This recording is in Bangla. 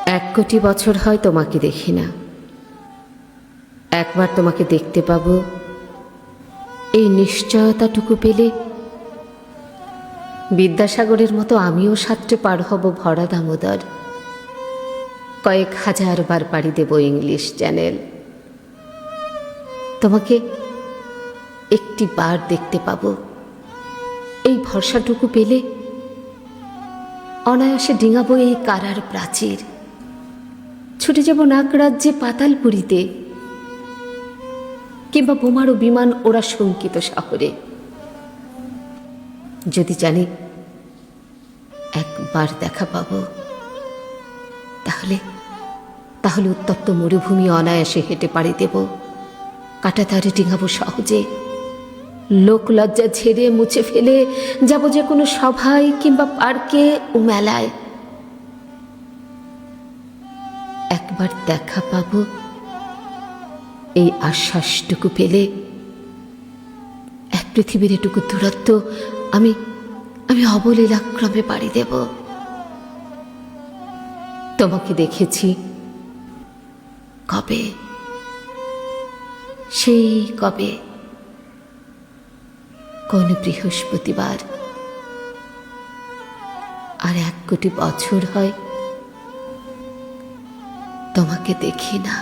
1 কোটি বছর হয় তোমাকে দেখি না। একবার তোমাকে দেখতে পাবো, এই নিশ্চয়তাটুকু পেলে বিদ্যাসাগরের মতো আমিও সাঁতরে পার হব ভরা দামোদর। কয়েক হাজার বার পাড়ি দেব ইংলিশ চ্যানেল। তোমাকে একটি বার দেখতে পাবো, এই ভরসাটুকু পেলে অনায়াসে ডিঙাবো এই কারার প্রাচীর। ছুটে যাব নাগরাজ্যে পাতালপুরীতে, কিংবা বোমার ও বিমান ওরা শঙ্কিত শহরে। যদি জানি একবার দেখা পাবো, তাহলে তাহলে উত্তপ্ত মরুভূমি অনায়াসে হেঁটে পাড়ি দেব, কাঁটাতারে ডিঙাবো সহজে। লোক লজ্জা ঝেড়ে মুছে ফেলে যাব যে কোনো সভায় কিংবা পার্কে ও মেলায়। একবার দেখা পাবো, এই আশ্বাসটুকু পেলে এক পৃথিবীর এটুকু দূরত্ব আমি আমি অবলীলাক্রমে পাড়ি দেব। তোমাকে দেখেছি কবে, সেই কবে, কোন বৃহস্পতিবার। আর 1 কোটি বছর হয় তোমাকে দেখি না।